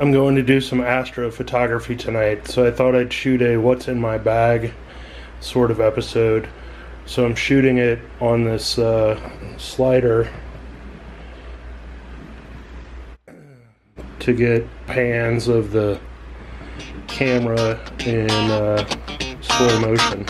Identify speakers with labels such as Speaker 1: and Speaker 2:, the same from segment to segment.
Speaker 1: I'm going to do some astrophotography tonight, so I thought I'd shoot a what's in my bag sort of episode. So I'm shooting it on this slider to get pans of the camera in slow motion.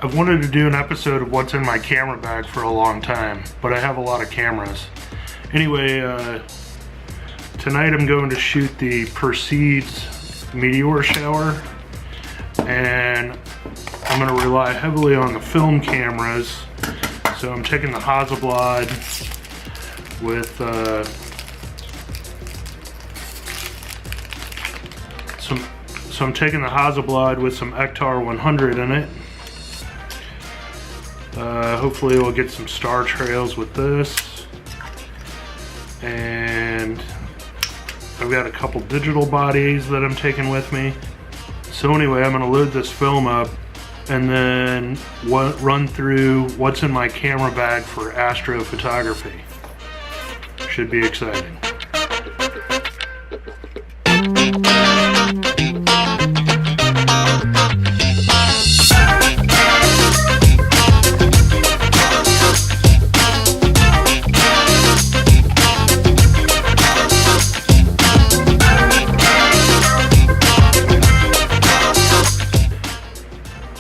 Speaker 1: I've wanted to do an episode of what's in my camera bag for a long time, but I have a lot of cameras. Anyway, tonight I'm going to shoot the Perseid Meteor shower, and I'm going to rely heavily on the film cameras. So I'm taking the Hasselblad with I'm taking the Hasselblad with some Gh4 100 in it. Hopefully we'll get some star trails with this, and I've got a couple digital bodies that I'm taking with me. So anyway, I'm going to load this film up and then run through what's in my camera bag for astrophotography. Should be exciting.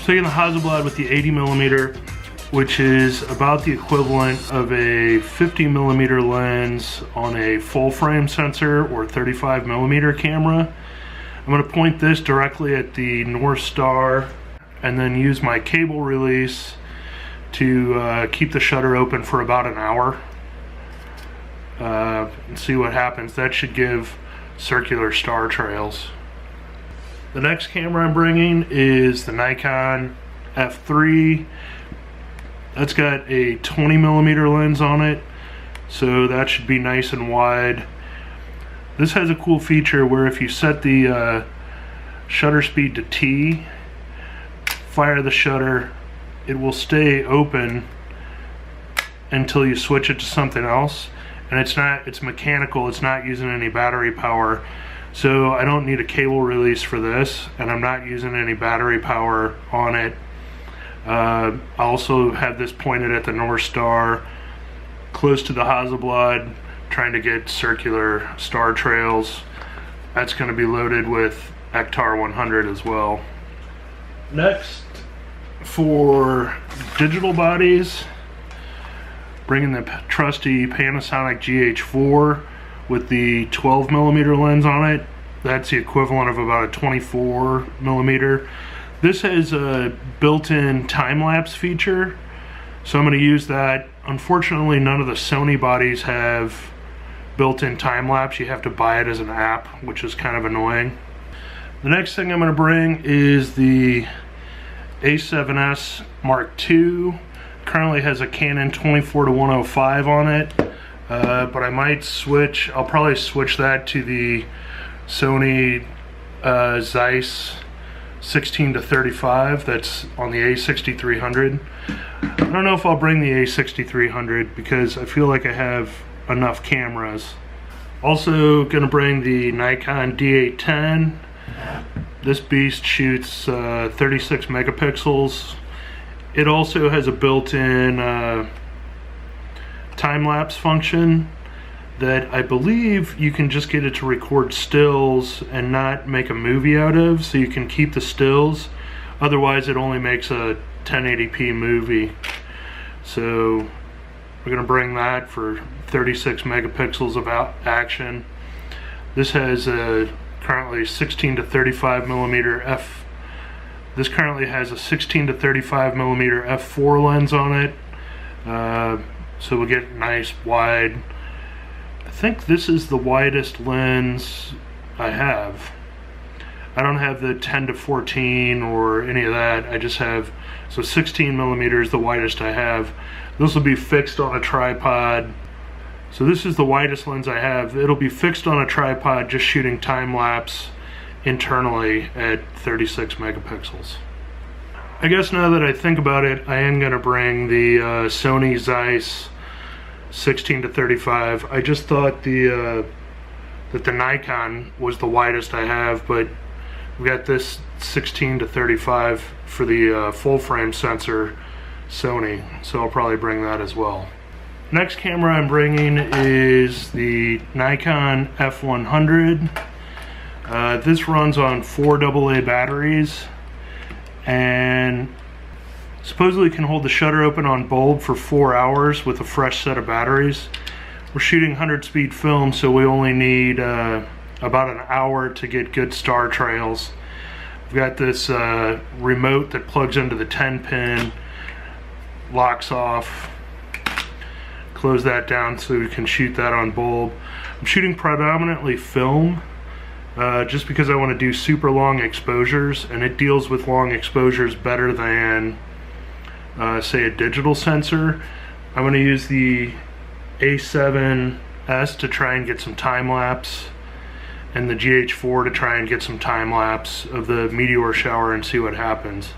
Speaker 1: Taking the Hasselblad with the 80mm, which is about the equivalent of a 50mm lens on a full frame sensor or 35mm camera. I'm going to point this directly at the North Star and then use my cable release to keep the shutter open for about an hour and see what happens. That should give circular star trails. The next camera I'm bringing is the Nikon F3. That's got a 20mm lens on it, so that should be nice and wide. This has a cool feature where if you set the shutter speed to T, fire the shutter, it will stay open until you switch it to something else. And it's mechanical, it's not using any battery power. So I don't need a cable release for this, and I'm not using any battery power on it. I also have this pointed at the North Star, close to the Hasselblad, trying to get circular star trails. That's going to be loaded with Gh4 100 as well. Next, for digital bodies, bringing the trusty Panasonic Gh4 with the 12mm lens on it. That's the equivalent of about a 24mm. This has a built-in time-lapse feature, so I'm going to use that. Unfortunately, none of the Sony bodies have built-in time-lapse. You have to buy it as an app, which is kind of annoying. The next thing I'm going to bring is the A7s Mark II. Currently has a Canon 24-105 on it. But I might switch, I'll probably switch that to the Sony Zeiss 16-35 that's on the A6300. I don't know if I'll bring the A6300 because I feel like I have enough cameras. Also going to bring the Nikon D810. This beast shoots 36 megapixels. It also has a built-in time-lapse function that I believe you can just get it to record stills and not make a movie out of, so you can keep the stills. Otherwise it only makes a 1080p movie. So we're going to bring that for 36 megapixels of action. This has a currently 16 to 35 millimeter f. This currently has a 16 to 35 millimeter f4 lens on it. So we'll get nice wide think this is the widest lens I have. I don't have the 10 to 14 or any of that. I just have, so 16 millimeters, the widest I have. This will be fixed on a tripod. So this is the widest lens I have. It'll be fixed on a tripod, just shooting time lapse internally at 36 megapixels. I guess now that I think about it, I am gonna bring the Sony Zeiss 16 to 35. I just thought that the Nikon was the widest I have, but we got this 16 to 35 for the full frame sensor Sony, so I'll probably bring that as well. Next camera I'm bringing is the Nikon F100. This runs on 4 AA batteries and supposedly can hold the shutter open on bulb for 4 hours with a fresh set of batteries. We're shooting 100 speed film, so we only need about an hour to get good star trails. We've got this remote that plugs into the 10 pin, locks off, close that down so we can shoot that on bulb. I'm shooting predominantly film just because I want to do super long exposures, and it deals with long exposures better than say a digital sensor. I'm going to use the A7s to try and get some time lapse, and the Gh4 to try and get some time lapse of the meteor shower and see what happens.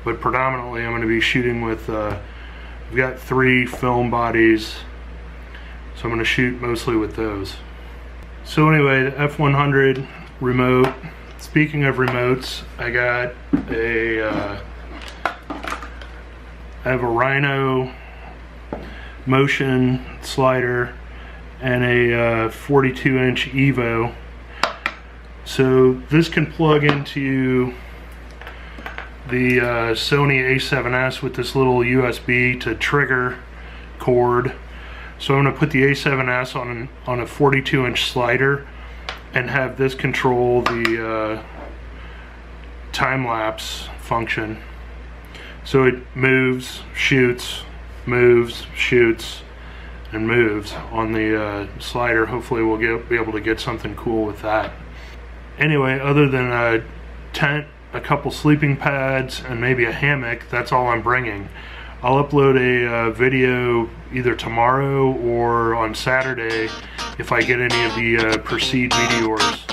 Speaker 1: But predominantly I'm going to be shooting with, we've got 3 film bodies, so I'm going to shoot mostly with those. So anyway, the F100 remote. Speaking of remotes, I got I have a Rhino motion slider and a 42-inch Evo. So this can plug into the Sony A7s with this little USB to trigger cord. So I'm going to put the A7s on a 42-inch slider and have this control the time-lapse function. So it moves, shoots, and moves on the slider. Hopefully we'll be able to get something cool with that. Anyway, other than a tent, a couple sleeping pads, and maybe a hammock, that's all I'm bringing. I'll upload a video either tomorrow or on Saturday if I get any of the Perseid Meteors.